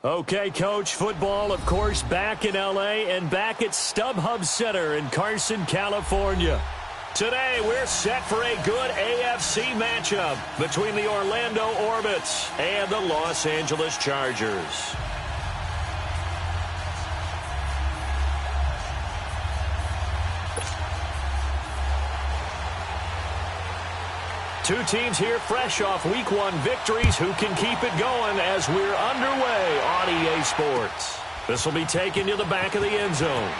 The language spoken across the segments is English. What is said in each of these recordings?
Okay, Coach, football, of course, back in L.A. and back at StubHub Center in Carson, California. Today, we're set for a good AFC matchup between the Orlando Orbits and the Los Angeles Chargers. Two teams here fresh off Week 1 victories who can keep it going as we're underway on EA Sports. This will be taken to the back of the end zone.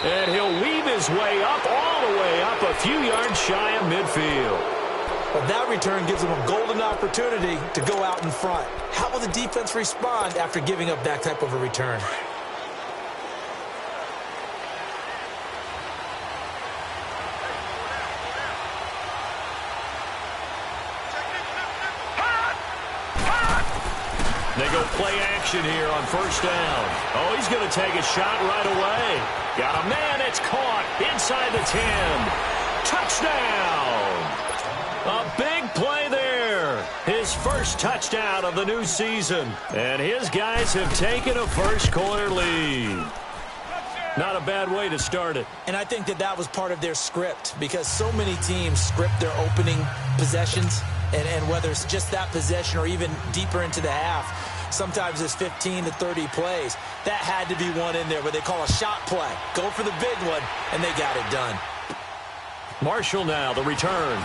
And he'll weave his way up, all the way up, a few yards shy of midfield. Well, that return gives them a golden opportunity to go out in front. How will the defense respond after giving up that type of a return? They go play action here on first down. Oh, he's going to take a shot right away. Got a man, it's caught inside the 10. Touchdown! A big play there. His first touchdown of the new season. And his guys have taken a first-quarter lead. Not a bad way to start it. And I think that was part of their script because so many teams script their opening possessions. And whether it's just that possession or even deeper into the half, sometimes it's 15 to 30 plays. That had to be one in there where they call a shot play. Go for the big one, and they got it done. Marshall now, the return.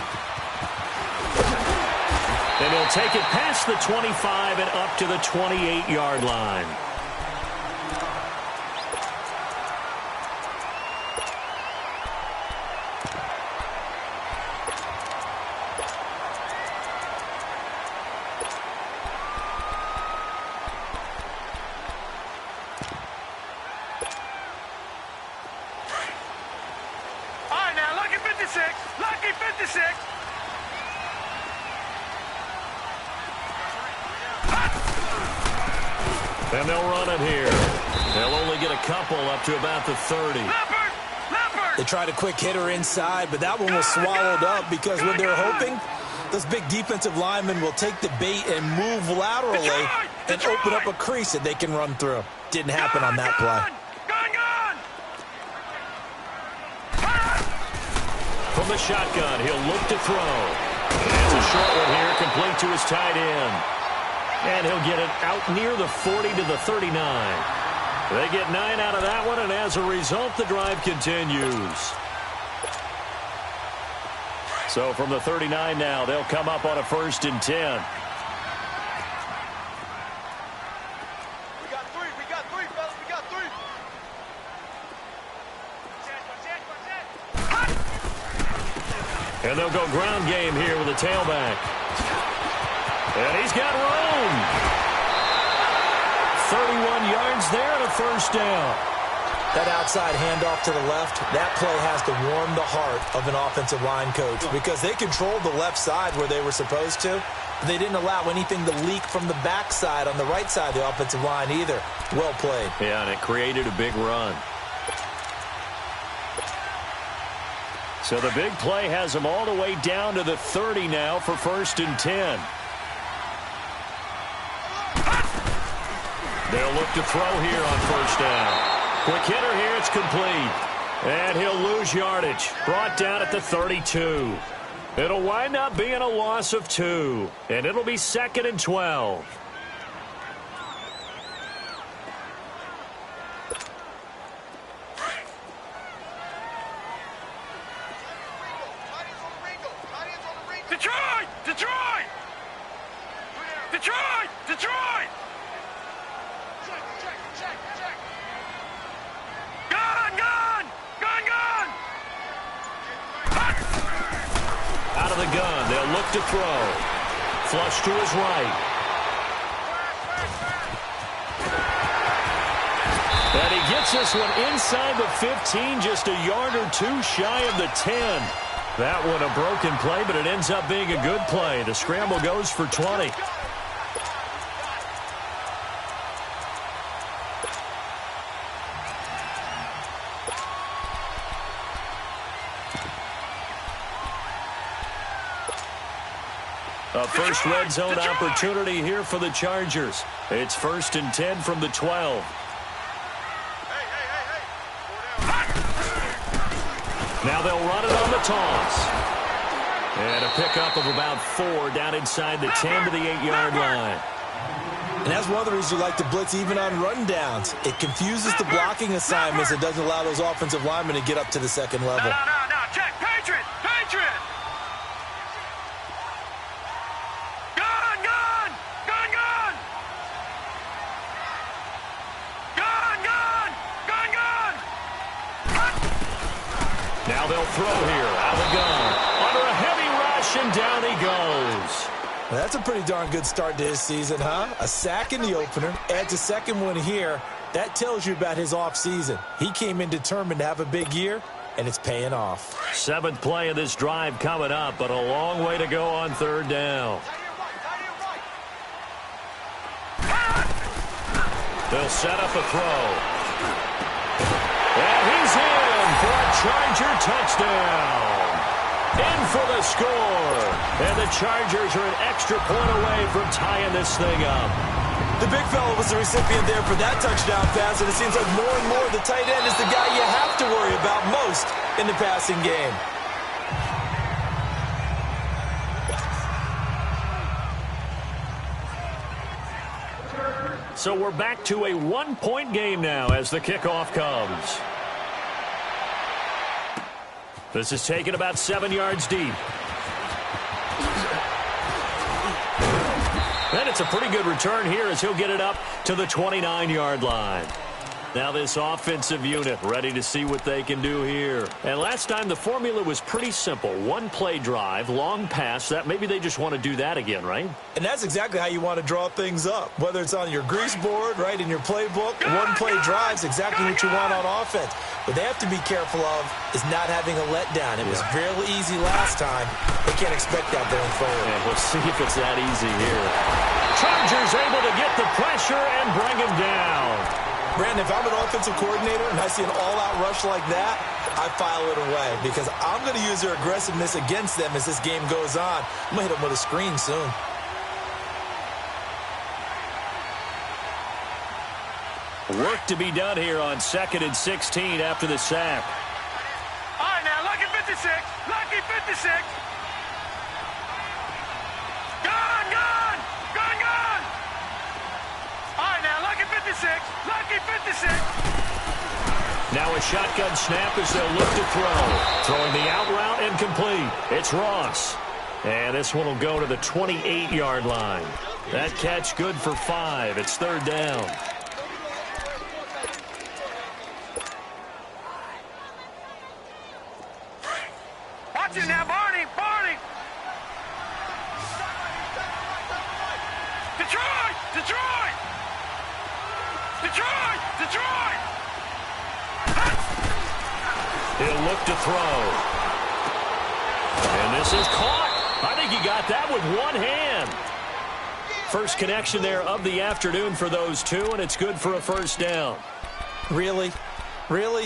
And he'll take it past the 25 and up to the 28-yard line. And they'll run it here. They'll only get a couple up to about the 30. They tried a quick hitter inside, but that one was swallowed up because what they're hoping, those big defensive linemen will take the bait and move laterally and open up a crease that they can run through. Didn't happen on that play. From the shotgun, he'll look to throw. It's a short one here, complete to his tight end. And he'll get it out near the 40 to the 39. They get 9 out of that one, and as a result, the drive continues. So from the 39 now, they'll come up on a 1st and 10. We got three, fellas, we got three. And they'll go ground game here with a tailback. And he's got room. 31 yards there and a 1st down. That outside handoff to the left, that play has to warm the heart of an offensive line coach because they controlled the left side where they were supposed to. But they didn't allow anything to leak from the backside on the right side of the offensive line either. Well played. Yeah, and it created a big run. So the big play has them all the way down to the 30 now for 1st and 10. They'll look to throw here on 1st down. Quick hitter here, it's complete. And he'll lose yardage. Brought down at the 32. It'll wind up being a loss of 2. And it'll be 2nd and 12. Detroit! Detroit! Detroit! Detroit! Check. Gun! Out of the gun, they'll look to throw. Flush to his right. And he gets this one inside the 15, just a yard or 2 shy of the 10. That one a broken play, but it ends up being a good play. The scramble goes for 20. A A first red zone opportunity here for the Chargers. It's 1st and 10 from the 12. Now they'll run it on the toss. And a pickup of about 4 down inside the 10 to the 8-yard line. And that's one of the reasons you like to blitz even on rundowns. It confuses the blocking assignments and doesn't allow those offensive linemen to get up to the second level. No. Check. Patriot. Gun. Now they'll throw here out of the gun. Under a heavy rush, and down he goes. Well, that's a pretty darn good start to his season, huh? A sack in the opener, adds a second one here. That tells you about his offseason. He came in determined to have a big year, and it's paying off. 7th play of this drive coming up, but a long way to go on 3rd down. They'll set up a throw. And he's in for a Charger touchdown. In for the score. And the Chargers are an extra point away from tying this thing up. The big fella was the recipient there for that touchdown pass, and it seems like more and more the tight end is the guy you have to worry about most in the passing game. So we're back to a 1-point game now as the kickoff comes. This is taken about 7 yards deep. And it's a pretty good return here as he'll get it up to the 29-yard line. Now this offensive unit ready to see what they can do here. And last time the formula was pretty simple. 1-play drive, long pass. That maybe they just want to do that again, right? And that's exactly how you want to draw things up. Whether it's on your grease board, right, in your playbook, 1-play drive's exactly what you want on offense. What they have to be careful of is not having a letdown. It was fairly easy last time. They can't expect that going forward. And we'll see if it's that easy here. Chargers able to get the pressure and bring him down. Brandon, if I'm an offensive coordinator and I see an all-out rush like that, I file it away because I'm going to use their aggressiveness against them as this game goes on. I'm going to hit them with a screen soon. Work to be done here on 2nd and 16 after the sack. All right, now, lucky 56. Lucky 56. Gun. All right, now, lucky 56. Lucky 56. Now a shotgun snap as they'll look to throw. Throwing the out route and complete. It's Ross. And this one will go to the 28-yard line. That catch good for 5. It's 3rd down. Watch it now, Barney. Detroit. He'll look to throw. And this is caught. I think he got that with one hand. First connection there of the afternoon for those two, and it's good for a 1st down. Really?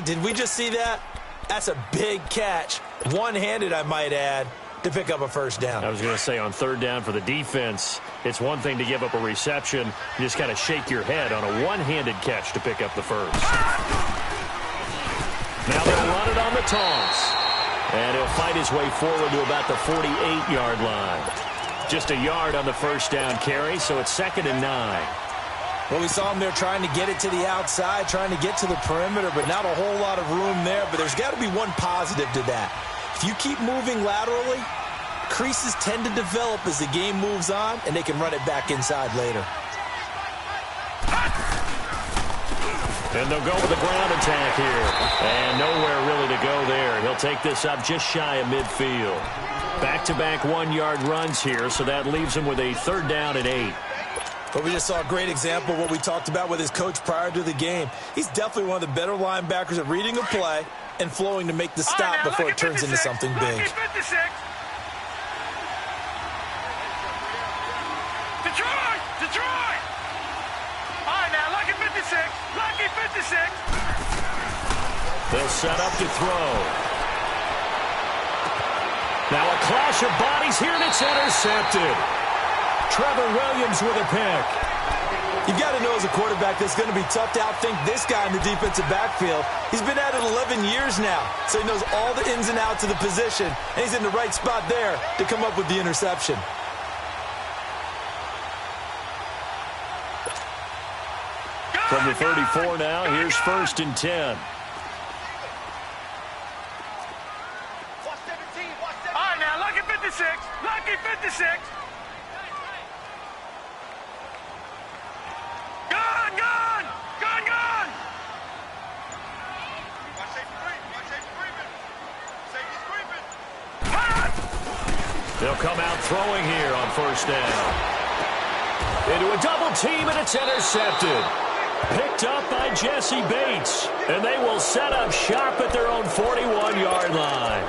Did we just see that? That's a big catch. One-handed, I might add, to pick up a 1st down. I was going to say on 3rd down for the defense, it's one thing to give up a reception. You just kind of shake your head on a one-handed catch to pick up the 1st. Now they'll run it on the toss. And he'll fight his way forward to about the 48-yard line. Just a yard on the 1st down carry, so it's 2nd and 9. Well, we saw him there trying to get it to the outside, trying to get to the perimeter, but not a whole lot of room there. But there's got to be one positive to that. If you keep moving laterally, creases tend to develop as the game moves on, and they can run it back inside later. And they'll go with the ground attack here. And nowhere really to go there. He'll take this up just shy of midfield. Back-to-back 1-yard runs here, so that leaves him with a 3rd down and 8. But we just saw a great example of what we talked about with his coach prior to the game. He's definitely one of the better linebackers at reading a play and flowing to make the stop before it turns into something big. Detroit! All right, now, lucky 56. Lucky 56. They'll set up to throw. Now a clash of bodies here, and it's intercepted. Trevor Williams with a pick. You've got to know as a quarterback that's going to be tough to outthink this guy in the defensive backfield. He's been at it 11 years now, so he knows all the ins and outs of the position, and he's in the right spot there to come up with the interception. From the 34 now, here's 1st and 10. All right, now, lucky 56. Lucky 56. Gun, gun. Gun, gun. Watch safety creep. Watch safety creeping. Safety's creeping. They'll come out throwing here on 1st down. Into a double team, and it's intercepted. Picked up by Jesse Bates, and they will set up shop at their own 41-yard line.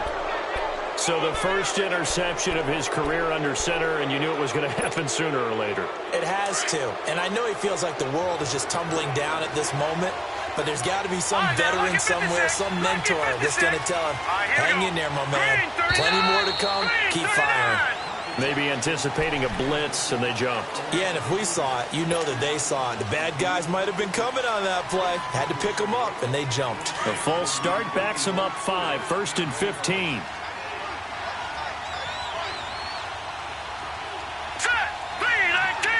So the first interception of his career under center, and you knew it was going to happen sooner or later. It has to, and I know he feels like the world is just tumbling down at this moment, but there's got to be some veteran somewhere, some mentor that's going to tell him, hang in there, my man. Plenty more to come. Keep firing. Maybe anticipating a blitz, and they jumped. Yeah, and if we saw it, you know that they saw it. The bad guys might have been coming on that play. Had to pick them up, and they jumped. The full start backs them up 5, 1st and 15. Set. 319.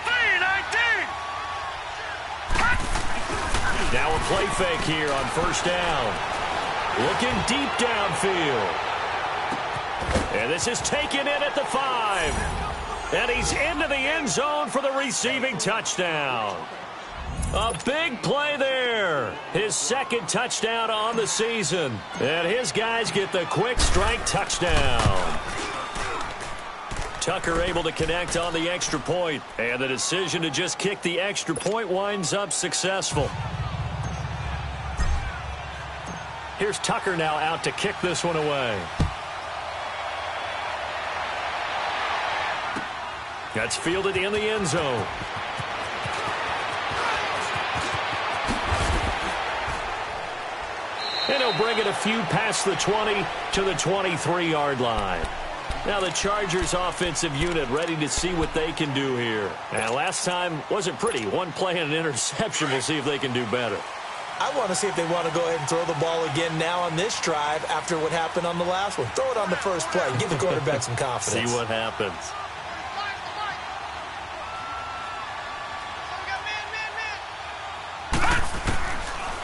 319. Now a play fake here on 1st down. Looking deep downfield. And this is taken in at the 5. And he's into the end zone for the receiving touchdown. A big play there. His 2nd touchdown on the season. And his guys get the quick strike touchdown. Tucker able to connect on the extra point. And the decision to just kick the extra point winds up successful. Here's Tucker now out to kick this one away. That's fielded in the end zone. And he'll bring it a few past the 20 to the 23-yard line. Now the Chargers offensive unit ready to see what they can do here. Now last time wasn't pretty. One play and an interception. We'll see if they can do better. I want to see if they want to go ahead and throw the ball again now on this drive after what happened on the last one. Throw it on the first play. Give the quarterback some confidence. See what happens.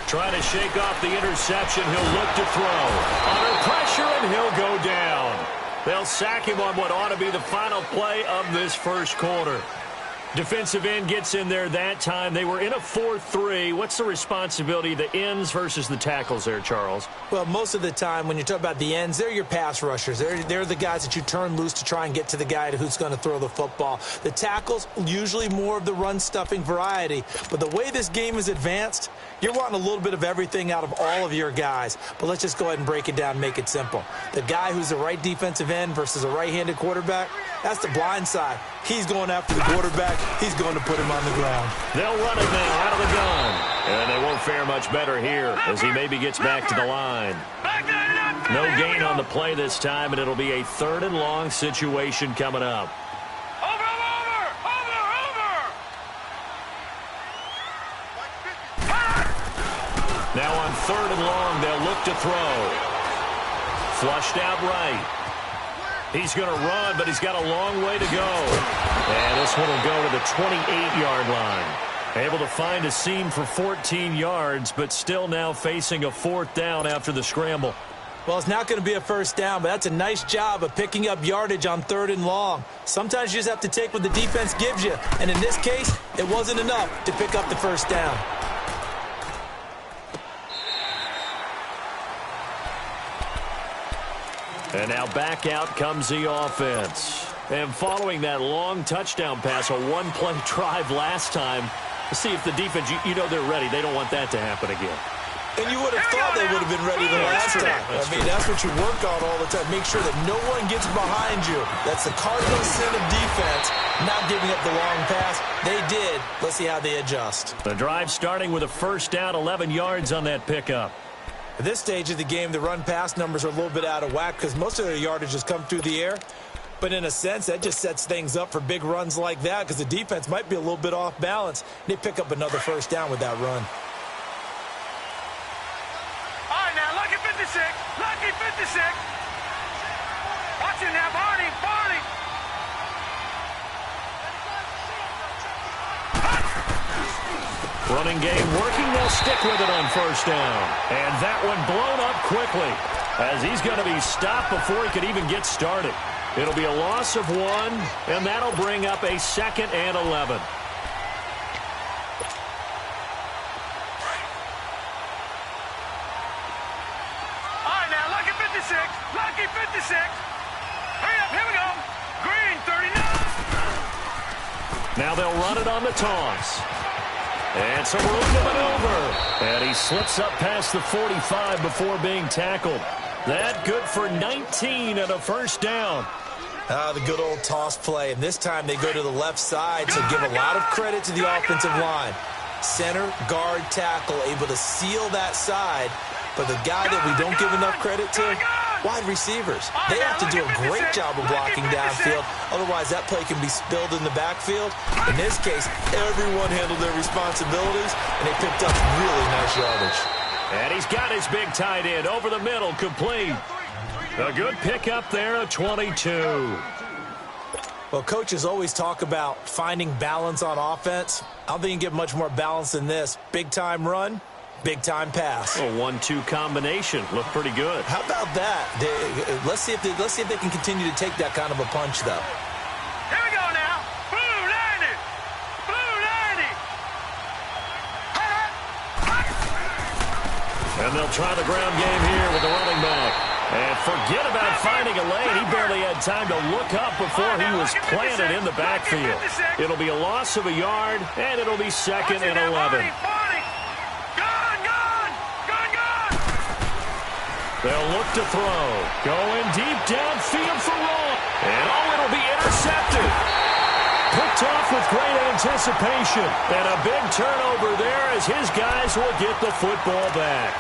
Trying to shake off the interception. He'll look to throw. Under pressure, and he'll go down. They'll sack him on what ought to be the final play of this first quarter. Defensive end gets in there that time. They were in a 4-3. What's the responsibility of the ends versus the tackles there, Charles? Well, most of the time when you talk about the ends, they're your pass rushers. They're the guys that you turn loose to try and get to the guy who's going to throw the football. The tackles, usually more of the run-stuffing variety. But the way this game is advanced, you're wanting a little bit of everything out of all of your guys. But let's just go ahead and break it down and make it simple. The guy who's the right defensive end versus a right-handed quarterback, that's the blind side. He's going after the quarterback. He's going to put him on the ground. They'll run it now out of the gun. And they won't fare much better here as he maybe gets back to the line. No gain on the play this time, and it'll be a 3rd and long situation coming up. Now on 3rd and long, they'll look to throw. Flushed out right. He's going to run, but he's got a long way to go. And this one will go to the 28-yard line. Able to find a seam for 14 yards, but still now facing a 4th down after the scramble. Well, it's not going to be a 1st down, but that's a nice job of picking up yardage on 3rd and long. Sometimes you just have to take what the defense gives you. And in this case, it wasn't enough to pick up the 1st down. And now back out comes the offense. And following that long touchdown pass, a one-play drive last time, see if the defense, you know they're ready. They don't want that to happen again. And you would have thought they would have been ready the last time. That's what you work on all the time. Make sure that no one gets behind you. That's the cardinal sin of defense, not giving up the long pass. They did. Let's see how they adjust. The drive starting with a 1st down, 11 yards on that pickup. At this stage of the game, the run-pass numbers are a little bit out of whack because most of their yardage has come through the air. But in a sense, that just sets things up for big runs like that because the defense might be a little bit off balance. They pick up another first down with that run. All right, now, lucky 56. Lucky 56. Watch it now, Barney. Barney. Running game working. They'll stick with it on first down. And that one blown up quickly as he's going to be stopped before he could even get started. It'll be a loss of 1, and that'll bring up a 2nd and 11. All right, now, lucky 56. Lucky 56. Hurry up, here we go. Green, 39. Now they'll run it on the toss. And some room to maneuver. And he slips up past the 45 before being tackled. That good for 19 and a first down. The good old toss play. And this time they go to the left side, so give a lot of credit to the offensive line. Center, guard, tackle, able to seal that side. But the guy that we don't give enough credit to, wide receivers. They have to do a great job of blocking downfield. Otherwise, that play can be spilled in the backfield. In this case, everyone handled their responsibilities, and they picked up really nice yardage. And he's got his big tight end over the middle, complete. A good pickup there, a 22. Well, coaches always talk about finding balance on offense. I don't think you can get much more balance than this. Big-time run, big-time pass. A 1-2 combination. Looked pretty good. How about that? Let's see if they can continue to take that kind of a punch, though. Here we go now. Blue 90. Blue 90. And they'll try the ground game here with the running back. And forget about finding a lane. He barely had time to look up before he was planted in the backfield. It'll be a loss of a yard, and it'll be 2nd and 11. They'll look to throw. Going deep downfield for Roll. And it'll be intercepted. Picked off with great anticipation. And a big turnover there as his guys will get the football back.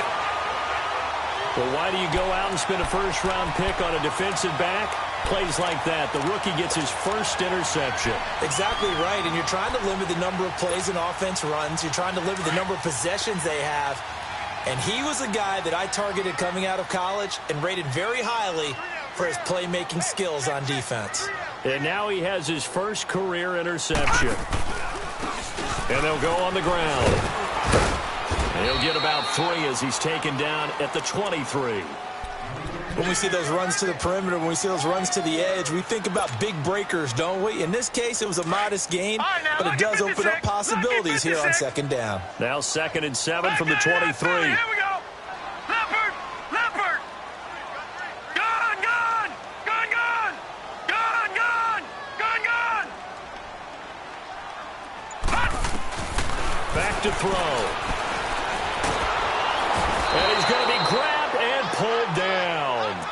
Well, why do you go out and spend a first-round pick on a defensive back? Plays like that. The rookie gets his first interception. Exactly right, and you're trying to limit the number of plays and offense runs. You're trying to limit the number of possessions they have. And he was a guy that I targeted coming out of college and rated very highly for his playmaking skills on defense. And now he has his first career interception. And they'll go on the ground. He'll get about 3 as he's taken down at the 23. When we see those runs to the perimeter, when we see those runs to the edge, we think about big breakers, don't we? In this case, it was a modest gain, but it does open up possibilities here on 2nd down. Now 2nd and 7 from the 23. Here we go. Leopard. Leopard. Gun, gun. Gun, gun. Gun, gun. Gun, gun. Back to throw. And he's going to be grabbed and pulled down.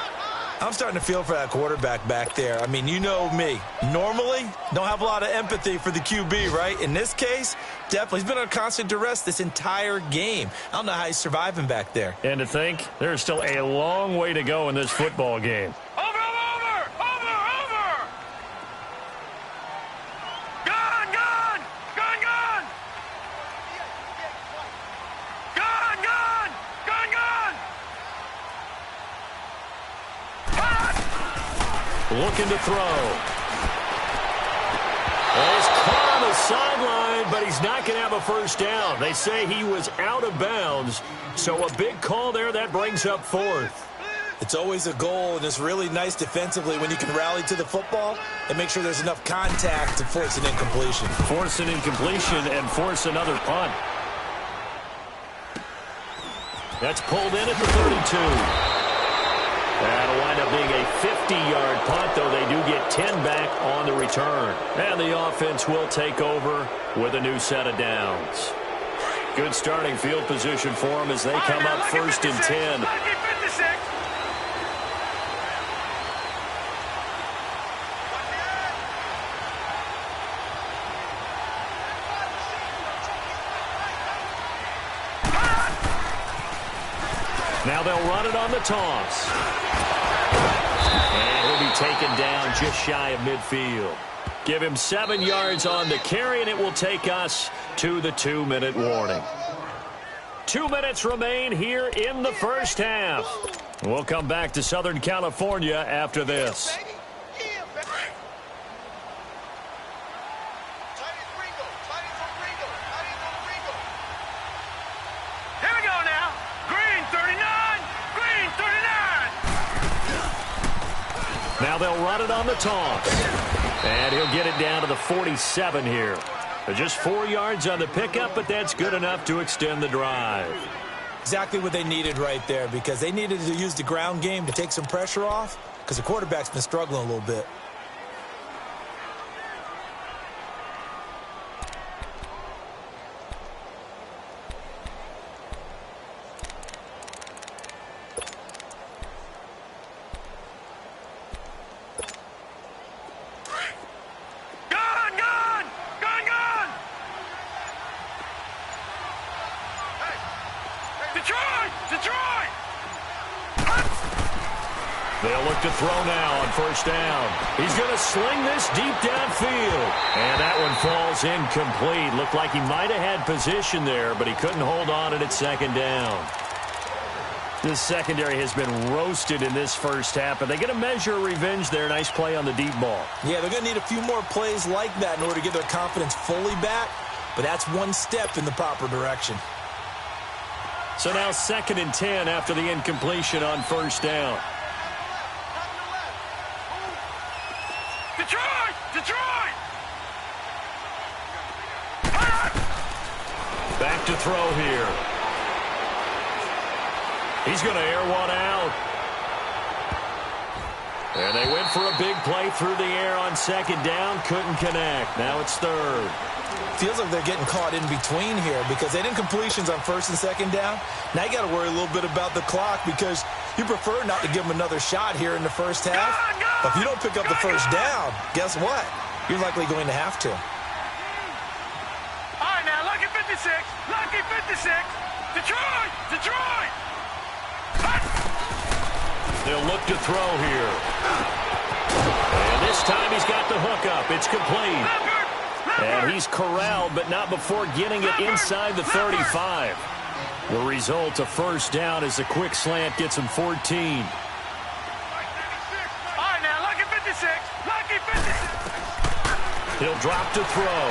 I'm starting to feel for that quarterback back there. I mean, you know me. Normally, don't have a lot of empathy for the QB, right? In this case, definitely. He's been on constant duress this entire game. I don't know how he's surviving back there. And to think, there's still a long way to go in this football game. Looking to throw. He's caught on the sideline, but he's not going to have a first down. They say he was out of bounds, so a big call there. That brings up 4th. It's always a goal, and it's really nice defensively when you can rally to the football and make sure there's enough contact to force an incompletion. Force an incompletion and force another punt. That's pulled in at the 32. That'll wind up being a 50-yard punt, though they do get 10 back on the return. And the offense will take over with a new set of downs. Good starting field position for them as they come up 1st and 10. Now they'll run it on the toss. And he'll be taken down just shy of midfield. Give him 7 yards on the carry, and it will take us to the 2-minute warning. 2 minutes remain here in the first half. We'll come back to Southern California after this. Now they'll run it on the toss. And he'll get it down to the 47 here. Just 4 yards on the pickup, but that's good enough to extend the drive. Exactly what they needed right there, because they needed to use the ground game to take some pressure off, because the quarterback's been struggling a little bit. They'll look to throw now on first down. He's going to sling this deep downfield. And that one falls incomplete. Looked like he might have had position there, but he couldn't hold on at second down. This secondary has been roasted in this first half, and they get a measure of revenge there. Nice play on the deep ball. Yeah, they're going to need a few more plays like that in order to get their confidence fully back, but that's one step in the proper direction. So now 2nd and 10 after the incompletion on first down. Detroit! Back to throw here. He's going to air one out. And they went for a big play through the air on 2nd down. Couldn't connect. Now it's 3rd. Feels like they're getting caught in between here because they didn't completions on 1st and 2nd down. Now you got to worry a little bit about the clock because you prefer not to give them another shot here in the first half. But if you don't pick up the first down, guess what? You're likely going to have to. All right, now, lucky 56. Lucky 56. Detroit! They'll look to throw here. And this time he's got the hook up. It's complete. And he's corralled, but not before getting it inside the 35. The result, a first down as the quick slant gets him 14. All right, now, lucky 56. Lucky 56. He'll drop to throw.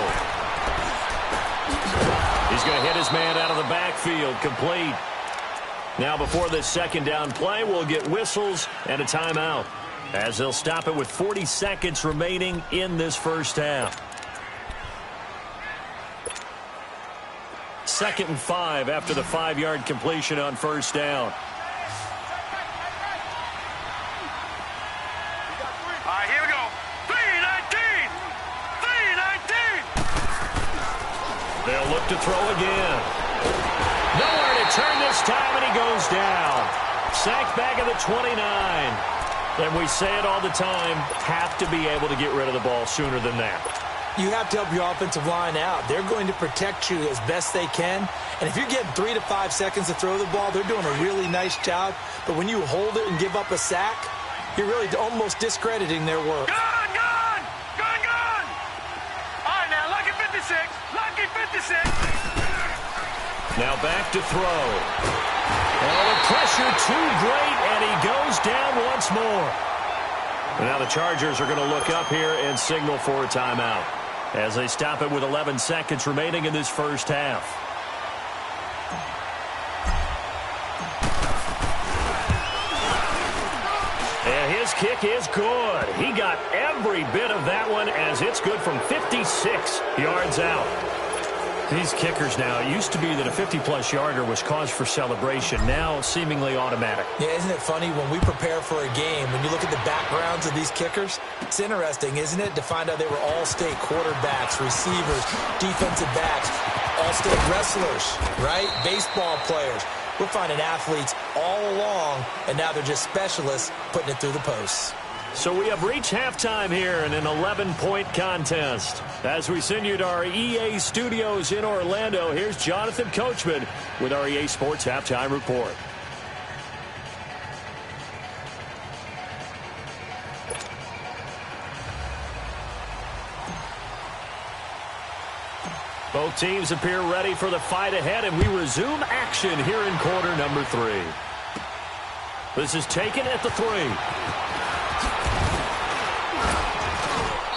He's going to hit his man out of the backfield. Complete. Now before this 2nd down play, we'll get whistles and a timeout as they'll stop it with 40 seconds remaining in this first half. 2nd and 5 after the 5-yard completion on first down. All right, here we go. 3-19. They'll look to throw again. Nowhere to turn this time, and he goes down. Sacked back at the 29. And we say it all the time, have to be able to get rid of the ball sooner than that. You have to help your offensive line out. They're going to protect you as best they can. And if you're getting 3 to 5 seconds to throw the ball, they're doing a really nice job. But when you hold it and give up a sack, you're really almost discrediting their work. Gun! All right, now, lucky 56. Lucky 56. Now back to throw. Oh, the pressure too great, and he goes down once more. Now the Chargers are going to look up here and signal for a timeout as they stop it with 11 seconds remaining in this first half. And his kick is good. He got every bit of that one as it's good from 56 yards out. These kickers now, it used to be that a 50-plus yarder was cause for celebration. Now seemingly automatic. Yeah, isn't it funny when we prepare for a game, when you look at the backgrounds of these kickers, it's interesting, isn't it, to find out they were all-state quarterbacks, receivers, defensive backs, all-state wrestlers, right? Baseball players. We're finding athletes all along, and now they're just specialists putting it through the posts. So we have reached halftime here in an 11-point contest. As we send you to our EA studios in Orlando, here's Jonathan Coachman with our EA Sports Halftime Report. Both teams appear ready for the fight ahead, and we resume action here in quarter number 3. This is taken at the 3.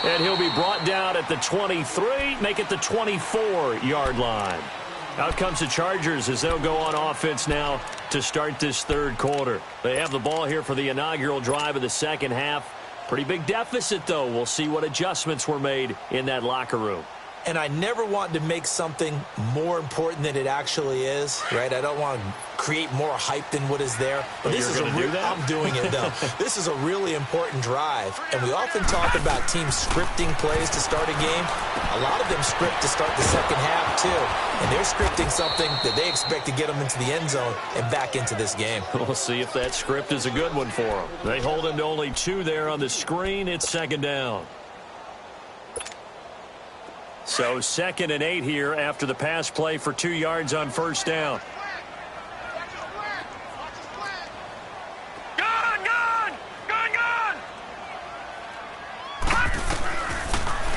And he'll be brought down at the 23, make it the 24-yard line. Out comes the Chargers as they'll go on offense now to start this third quarter. They have the ball here for the inaugural drive of the second half. Pretty big deficit, though. We'll see what adjustments were made in that locker room. And I never want to make something more important than it actually is, right? I don't want to create more hype than what is there. But this is I'm doing it, though. This is a really important drive. And we often talk about teams scripting plays to start a game. A lot of them script to start the second half, too. And they're scripting something that they expect to get them into the end zone and back into this game. We'll see if that script is a good one for them. They hold him to only 2 there on the screen. It's second down. So 2nd and 8 here after the pass play for 2 yards on first down.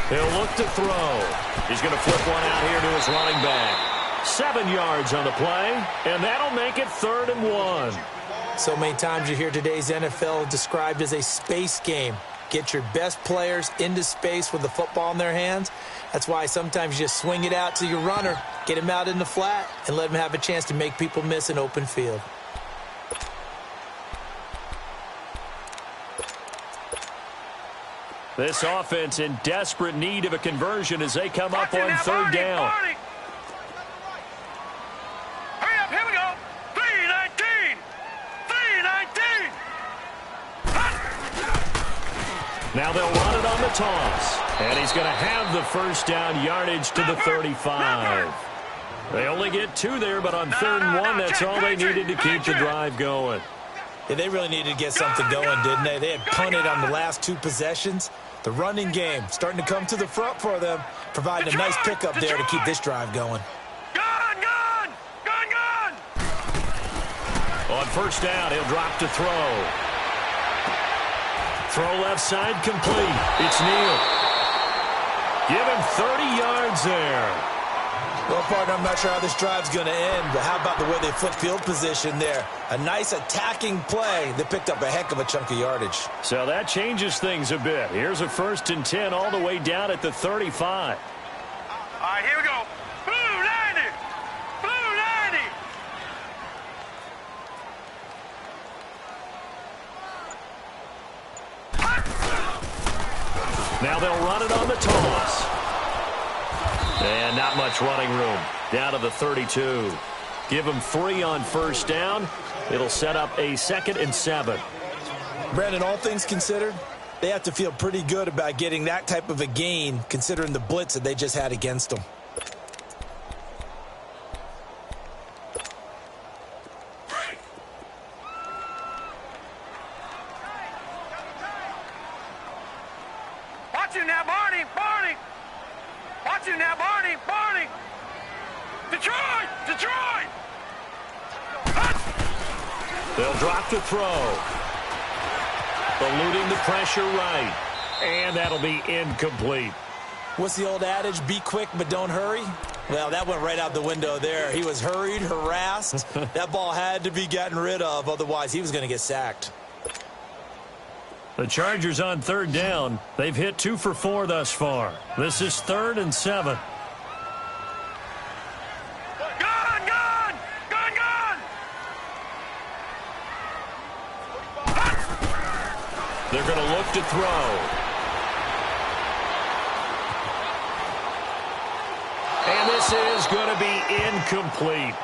He'll look to throw. He's going to flip one out here to his running back. 7 yards on the play, and that'll make it 3rd and 1. So many times you hear today's NFL described as a space game. Get your best players into space with the football in their hands. That's why sometimes you just swing it out to your runner, get him out in the flat, and let him have a chance to make people miss an open field. This offense in desperate need of a conversion as they come up on 3rd down. Hurry up, here we go. 3:19. 3:19. Now they'll run it on the toss. And he's going to have the first down yardage to the 35. They only get 2 there, but on 3rd and 1, that's all they needed to keep the drive going. Yeah, they really needed to get something going, didn't they? They had punted on the last 2 possessions. The running game starting to come to the front for them, providing a nice pickup there to keep this drive going. Gun! On first down, he'll drop to throw. Throw left side complete. It's Neal. Give him 30 yards there. Well, partner, I'm not sure how this drive's going to end, but how about the way they flip field position there? A nice attacking play that picked up a heck of a chunk of yardage. So that changes things a bit. Here's a 1st and 10 all the way down at the 35. All right, here we go. Blue 90. Blue 90. Now they'll run it on the toss. And not much running room. Down to the 32. Give them 3 on first down. It'll set up a 2nd and 7. Brandon, all things considered, they have to feel pretty good about getting that type of a gain, considering the blitz that they just had against them. Watch him now, Barney. Watch him now, Barney. Detroit. They'll drop to throw. Eluding the pressure right. And that'll be incomplete. What's the old adage? Be quick, but don't hurry. Well, that went right out the window there. He was hurried, harassed. That ball had to be gotten rid of. Otherwise, he was going to get sacked. The Chargers on 3rd down. They've hit 2 for 4 thus far. This is 3rd and 7. They're going to look to throw. And this is going to be incomplete.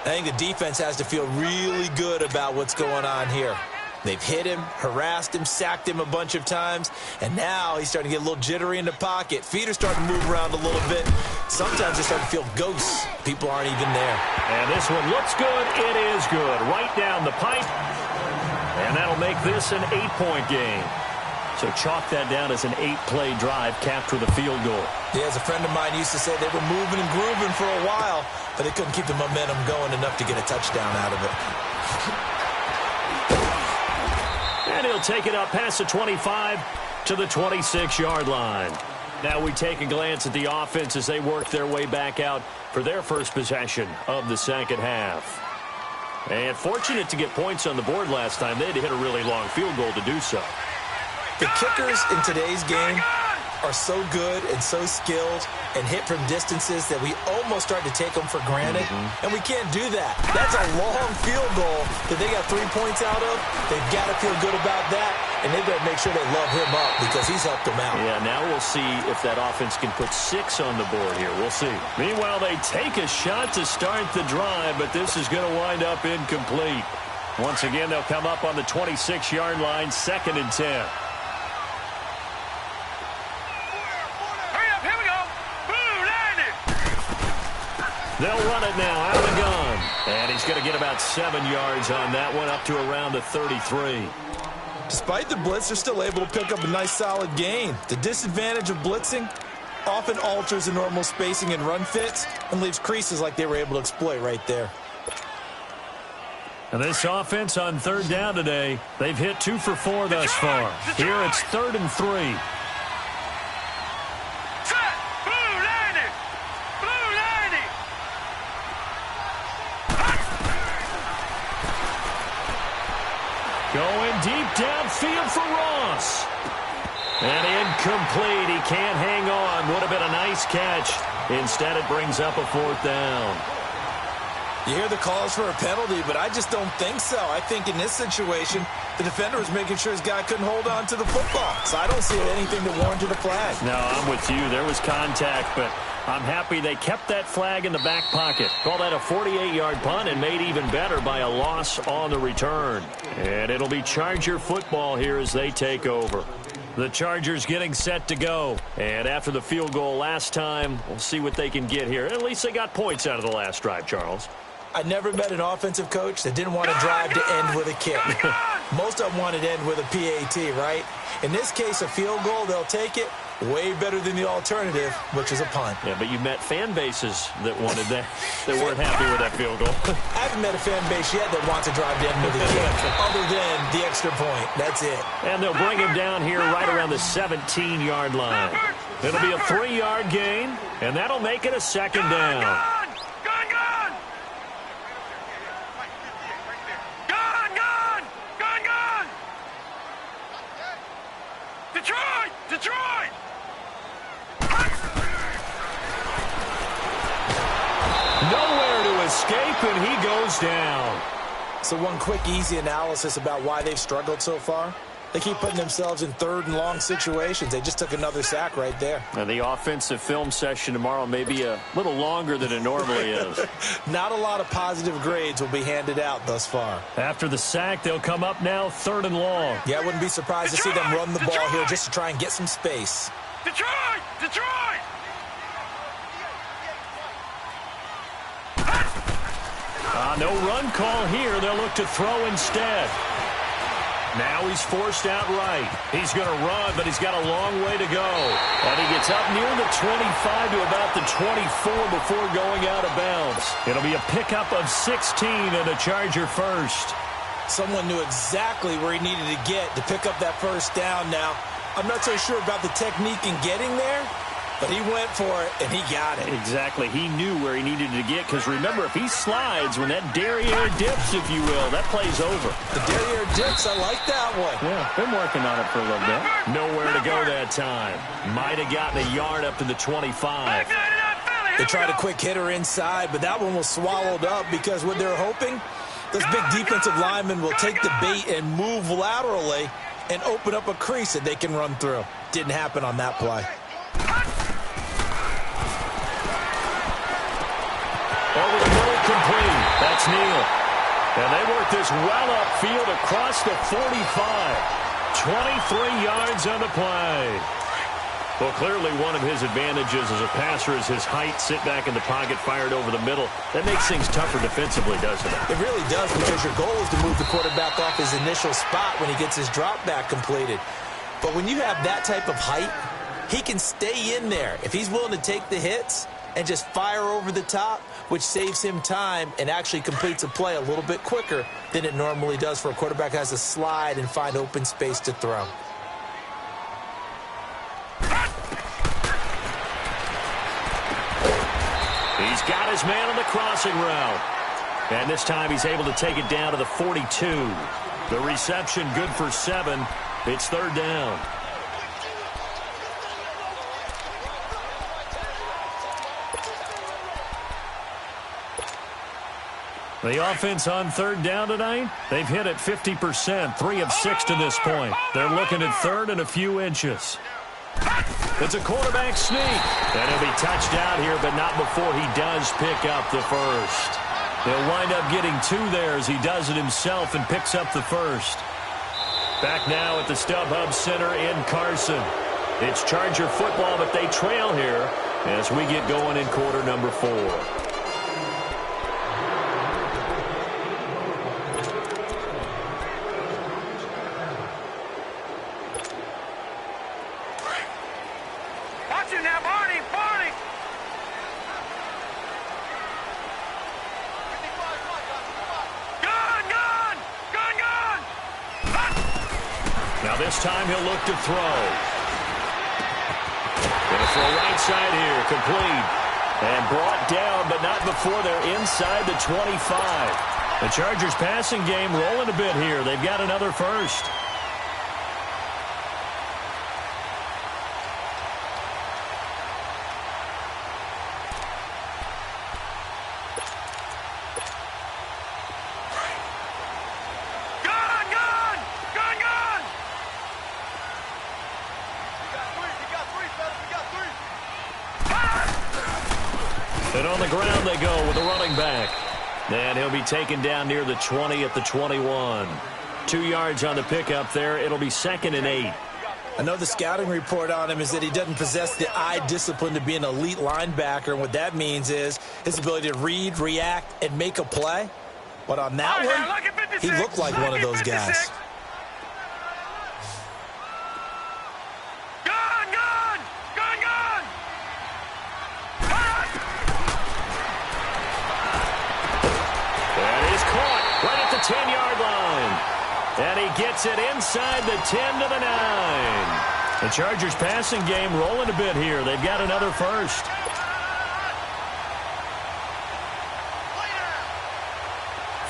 I think the defense has to feel really good about what's going on here. They've hit him, harassed him, sacked him a bunch of times, and now he's starting to get a little jittery in the pocket. Feet are starting to move around a little bit. Sometimes they start to feel ghosts. People aren't even there. And this one looks good. It is good. Right down the pipe. And that'll make this an 8-point game. So chalk that down as an 8-play drive capped with a field goal. Yeah, as a friend of mine used to say, they were moving and grooving for a while, but they couldn't keep the momentum going enough to get a touchdown out of it. And he'll take it up past the 25 to the 26-yard line. Now we take a glance at the offense as they work their way back out for their first possession of the second half. And fortunate to get points on the board last time. They had to hit a really long field goal to do so. The kickers in today's game are so good and so skilled and hit from distances that we almost start to take them for granted, and we can't do that. That's a long field goal that they got 3 points out of. They've got to feel good about that, and they better make sure they love him up because he's helped them out. Yeah, now we'll see if that offense can put 6 on the board here. We'll see. Meanwhile, they take a shot to start the drive, but this is going to wind up incomplete. Once again, they'll come up on the 26-yard line, 2nd and 10. They'll run it now out of the gun. And he's going to get about 7 yards on that one, up to around the 33. Despite the blitz, they're still able to pick up a nice solid gain. The disadvantage of blitzing often alters the normal spacing and run fits and leaves creases like they were able to exploit right there. And this offense on 3rd down today, they've hit 2 for 4 thus far. Here it's 3rd and 3. Going deep downfield for Ross. And incomplete. He can't hang on. Would have been a nice catch. Instead, it brings up a 4th down. You hear the calls for a penalty, but I just don't think so. I think in this situation, the defender was making sure his guy couldn't hold on to the football. So I don't see anything that warranted a flag. No, I'm with you. There was contact, but I'm happy they kept that flag in the back pocket. Called that a 48-yard punt and made even better by a loss on the return. And it'll be Charger football here as they take over. The Chargers getting set to go. And after the field goal last time, we'll see what they can get here. At least they got points out of the last drive, Charles. I never met an offensive coach that didn't want to drive to end with a kick. Most of them wanted to end with a PAT, right? In this case, a field goal, they'll take it. Way better than the alternative, which is a punt. Yeah, but you met fan bases that wanted that, that weren't happy with that field goal. I haven't met a fan base yet that wants to drive to end with a kick, other than the extra point. That's it. And they'll bring him down here right around the 17-yard line. It'll be a 3-yard gain, and that'll make it a 2nd down. Detroit! Nowhere to escape, and he goes down. So one quick, easy analysis about why they've struggled so far. They keep putting themselves in 3rd and long situations. They just took another sack right there. Now, the offensive film session tomorrow may be a little longer than it normally is. Not a lot of positive grades will be handed out thus far. After the sack, they'll come up now 3rd and long. Yeah, I wouldn't be surprised to see them run the ball here just to try and get some space. Detroit! No run call here. They'll look to throw instead. Now he's forced out right. He's going to run, but he's got a long way to go. And he gets up near the 25 to about the 24 before going out of bounds. It'll be a pickup of 16 and a Charger first. Someone knew exactly where he needed to get to pick up that first down now. I'm not so sure about the technique in getting there, but he went for it, and he got it. Exactly. He knew where he needed to get, because remember, if he slides, when that derriere dips, if you will, that play's over. The derriere dips, I like that one. Yeah, been working on it for a little bit. Nowhere to go that time. Might have gotten a yard up to the 25. They tried a quick hitter inside, but that one was swallowed up because what they're hoping, those big defensive linemen will take the bait and move laterally and open up a crease that they can run through. Didn't happen on that play. Over the middle, complete. That's Neal. And they work this well upfield across the 45. 23 yards on the play. Well, clearly one of his advantages as a passer is his height. Sit back in the pocket, fired over the middle. That makes things tougher defensively, doesn't it? It really does, because your goal is to move the quarterback off his initial spot when he gets his drop back completed. But when you have that type of height, he can stay in there. If he's willing to take the hits and just fire over the top, which saves him time and actually completes a play a little bit quicker than it normally does for a quarterback who has to slide and find open space to throw. He's got his man on the crossing route. And this time he's able to take it down to the 42. The reception good for 7. It's third down. The offense on third down tonight, they've hit it 50%, 3 of 6 to this point. They're looking at third and a few inches. It's a quarterback sneak. And he'll be touched out here, but not before he does pick up the first. He'll wind up getting 2 there as he does it himself and picks up the first. Back now at the StubHub Center in Carson. It's Charger football, but they trail here as we get going in quarter number 4. This time he'll look to throw. Gonna throw right side here, complete. And brought down, but not before they're inside the 25. The Chargers passing game rolling a bit here. They've got another first. And on the ground they go with a running back. And he'll be taken down near the 20 at the 21. 2 yards on the pickup there. It'll be 2nd and 8. I know the scouting report on him is that he doesn't possess the eye discipline to be an elite linebacker. And what that means is his ability to read, react, and make a play. But on that one, he looked like one of those guys. Right at the 10-yard line. And he gets it inside the 10 to the 9. The Chargers passing game rolling a bit here. They've got another first.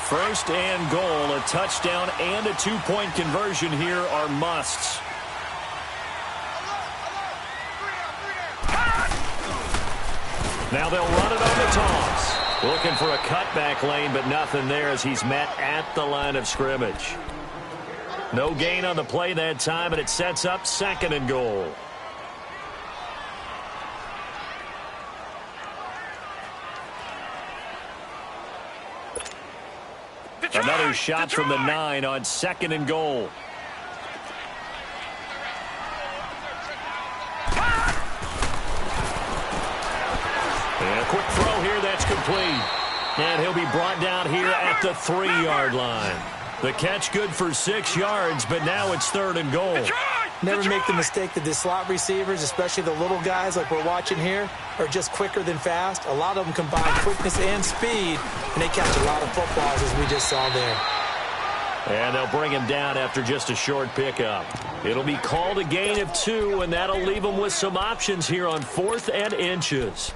First and goal, a touchdown and a 2-point conversion here are musts. Now they'll run it on the toss. Looking for a cutback lane, but nothing there as he's met at the line of scrimmage. No gain on the play that time, and it sets up 2nd and goal. Another shot from the 9 on 2nd and goal. And a quick throw here, that's complete. And he'll be brought down here at the 3-yard line. The catch good for 6 yards, but now it's 3rd and goal. Never make the mistake that the slot receivers, especially the little guys like we're watching here, are just quicker than fast. A lot of them combine quickness and speed, and they catch a lot of footballs, as we just saw there. And they'll bring him down after just a short pickup. It'll be called a gain of 2, and that'll leave them with some options here on 4th and inches.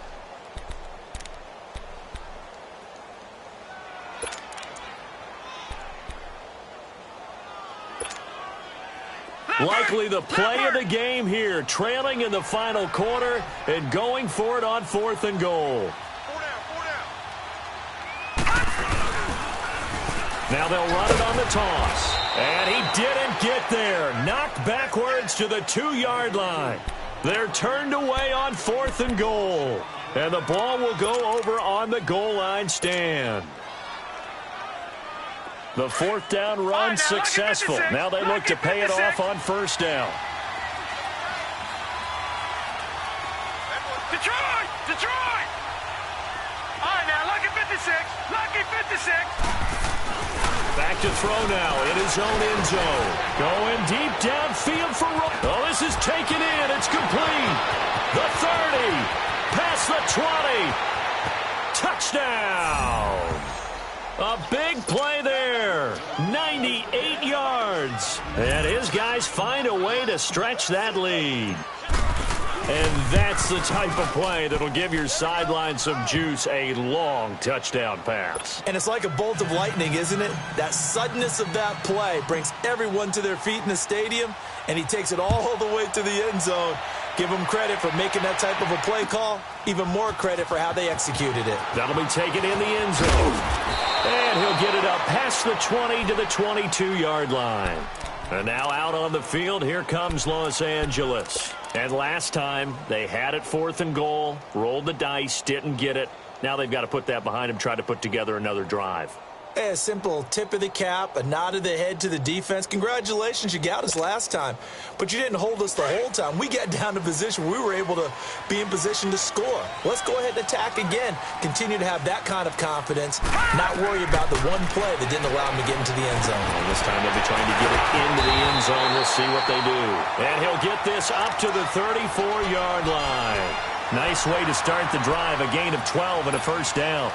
Likely the play of the game here, trailing in the final quarter and going for it on 4th and goal. Now they'll run it on the toss. And he didn't get there. Knocked backwards to the 2-yard line. They're turned away on 4th and goal. And the ball will go over on the goal line stand. The 4th down run successful. Now they look to pay it off on 1st down. Detroit! Detroit! All right, now, lucky 56. Lucky 56. Back to throw now in his own end zone. Going deep downfield for Rowe. Oh, this is taken in. It's complete. The 30. Past the 20. Touchdown. A big play there. 98 yards. And his guys find a way to stretch that lead. And that's the type of play that'll give your sideline some juice, a long touchdown pass. And it's like a bolt of lightning, isn't it? That suddenness of that play brings everyone to their feet in the stadium, and he takes it all the way to the end zone. Give him credit for making that type of a play call. Even more credit for how they executed it. That'll be taken in the end zone. And he'll get it up past the 20 to the 22-yard line. And now out on the field, here comes Los Angeles. And last time, they had it 4th and goal, rolled the dice, didn't get it. Now they've got to put that behind them, try to put together another drive. A simple tip of the cap, a nod of the head to the defense. Congratulations, you got us last time. But you didn't hold us the whole time. We got down to position where we were able to be in position to score. Let's go ahead and attack again. Continue to have that kind of confidence. Not worry about the one play that didn't allow them to get into the end zone. Well, this time they'll be trying to get it into the end zone. We'll see what they do. And he'll get this up to the 34-yard line. Nice way to start the drive. A gain of 12 and a first down.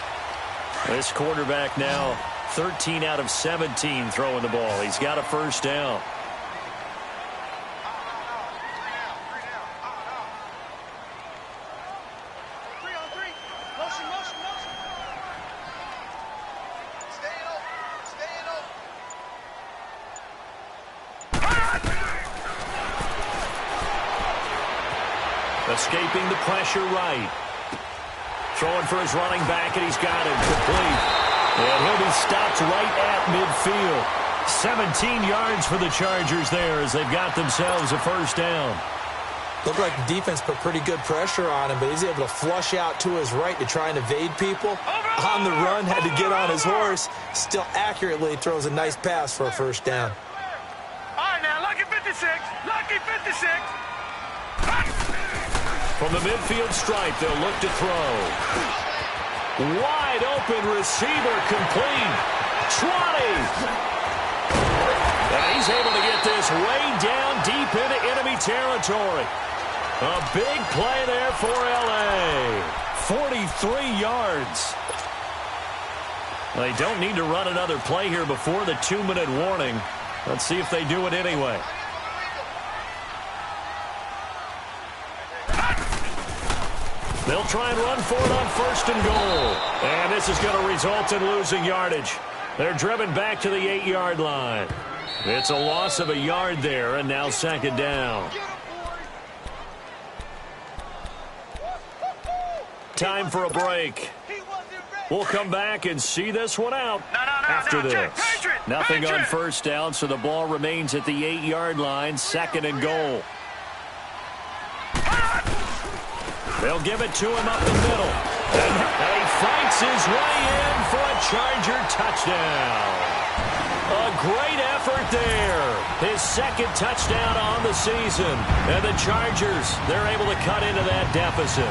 This quarterback now 13 out of 17 throwing the ball. He's got a first down. Escaping the pressure right. Throwing for his running back, and he's got it complete. And he'll be stopped right at midfield. 17 yards for the Chargers there as they've got themselves a first down. Looked like the defense put pretty good pressure on him, but he's able to flush out to his right to try and evade people. On the run, had to get on his horse. Still accurately throws a nice pass for a first down. All right, now, lucky 56. Lucky 56. From the midfield stripe, they'll look to throw. Wide open receiver complete. 20. And he's able to get this way down deep into enemy territory. A big play there for L.A. 43 yards. They don't need to run another play here before the 2-minute warning. Let's see if they do it anyway. They'll try and run for it on 1st and goal. And this is going to result in losing yardage. They're driven back to the 8-yard line. It's a loss of a yard there, and now 2nd down. Time for a break. We'll come back and see this one out after this. Nothing on 1st down, so the ball remains at the 8-yard line, 2nd and goal. They'll give it to him up the middle. And he fights his way in for a Charger touchdown. A great effort there. His 2nd touchdown on the season. And the Chargers, they're able to cut into that deficit.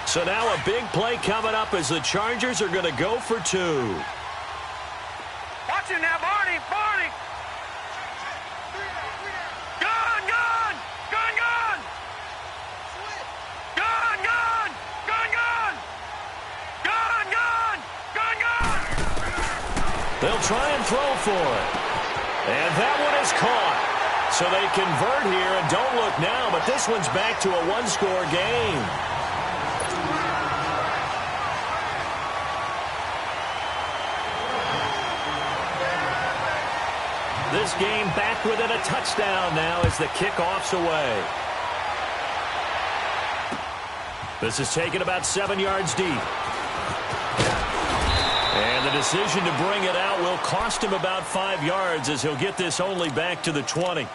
So now a big play coming up as the Chargers are going to go for 2. Watch him now, Barney. Barney. Gun, gun. Gun, gun. Gun, gun. Gun, gun. Gun, gun. Gun, gun. They'll try and throw for it. And that one is caught. So they convert here, and don't look now, but this one's back to a 1-score game. This game back within a touchdown now as the kickoff's away. This is taken about 7 yards deep. And the decision to bring it out will cost him about 5 yards as he'll get this only back to the 20.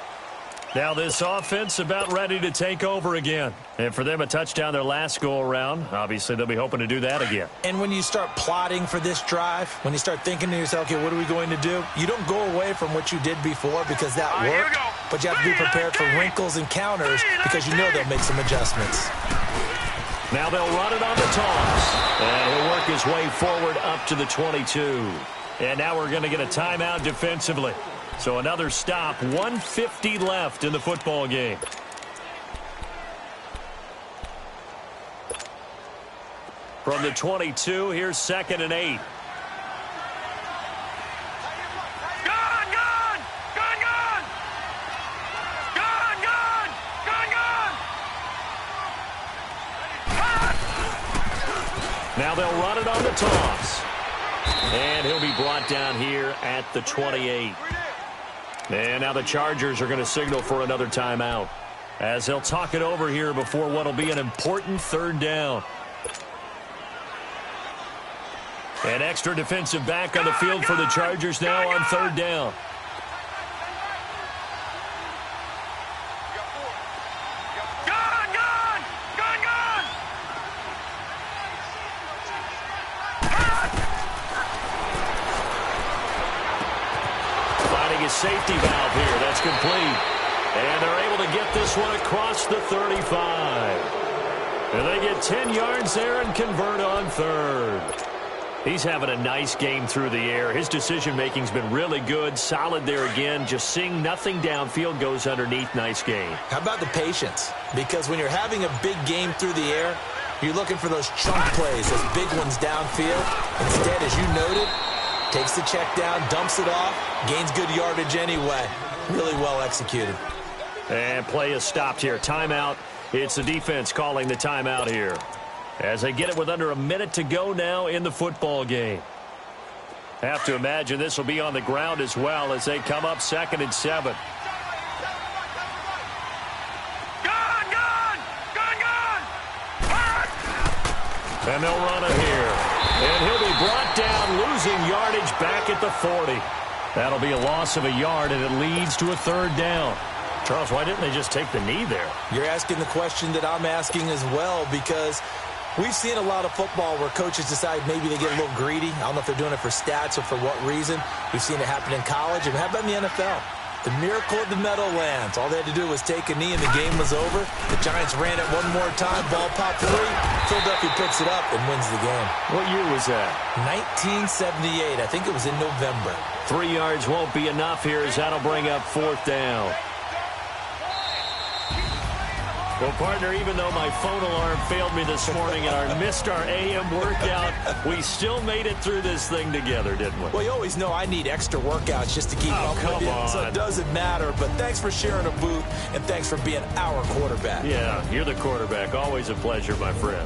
Now this offense about ready to take over again. And for them, a touchdown their last go-around. Obviously, they'll be hoping to do that again. And when you start plotting for this drive, when you start thinking to yourself, okay, what are we going to do? You don't go away from what you did before because that worked. But you have to be prepared for wrinkles and counters because you know they'll make some adjustments. Now they'll run it on the toss. And he'll work his way forward up to the 22. And now we're going to get a timeout defensively. So another stop, 1:50 left in the football game. From the 22, here's 2nd and 8. Now they'll run it on the toss. And he'll be brought down here at the 28. And now the Chargers are going to signal for another timeout, as they'll talk it over here before what will be an important 3rd down. An extra defensive back on the field for the Chargers now on 3rd down. Safety valve here. That's complete. And they're able to get this one across the 35. And they get 10 yards there and convert on 3rd. He's having a nice game through the air. His decision-making's been really good. Solid there again. Just seeing nothing downfield goes underneath. Nice game. How about the patience? Because when you're having a big game through the air, you're looking for those chunk plays, those big ones downfield. Instead, as you noted, takes the check down, dumps it off, gains good yardage anyway. Really well executed. And play is stopped here. Timeout. It's the defense calling the timeout here, as they get it with under a minute to go now in the football game. Have to imagine this will be on the ground as well as they come up 2nd and 7. And they'll run it here. And he'll be brought down, losing yardage back at the 40. That'll be a loss of a yard, and it leads to a 3rd down. Charles, why didn't they just take the knee there? You're asking the question that I'm asking as well, because we've seen a lot of football where coaches decide maybe they get a little greedy. I don't know if they're doing it for stats or for what reason. We've seen it happen in college. And how about in the NFL? The miracle of the Meadowlands. All they had to do was take a knee and the game was over. The Giants ran it one more time. Ball popped free. Philadelphia picks it up and wins the game. What year was that? 1978. I think it was in November. 3 yards won't be enough here, as that'll bring up 4th down. Well, partner, even though my phone alarm failed me this morning and I missed our AM workout, we still made it through this thing together, didn't we? Well, you always know I need extra workouts just to keep up with you, so it doesn't matter. But thanks for sharing a boot, and thanks for being our quarterback. Yeah, you're the quarterback. Always a pleasure, my friend.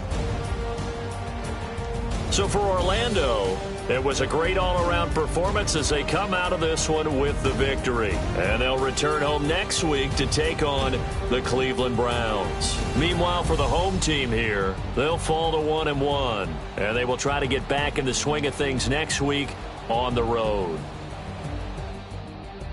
So for Orlando, it was a great all-around performance as they come out of this one with the victory. And they'll return home next week to take on the Cleveland Browns. Meanwhile, for the home team here, they'll fall to 1-1. And they will try to get back in the swing of things next week on the road.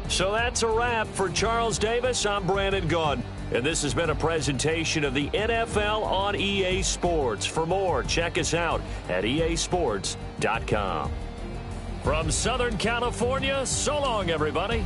So that's a wrap for Charles Davis. I'm Brandon Gaudin. And this has been a presentation of the NFL on EA Sports. For more, check us out at easports.com. From Southern California, so long, everybody.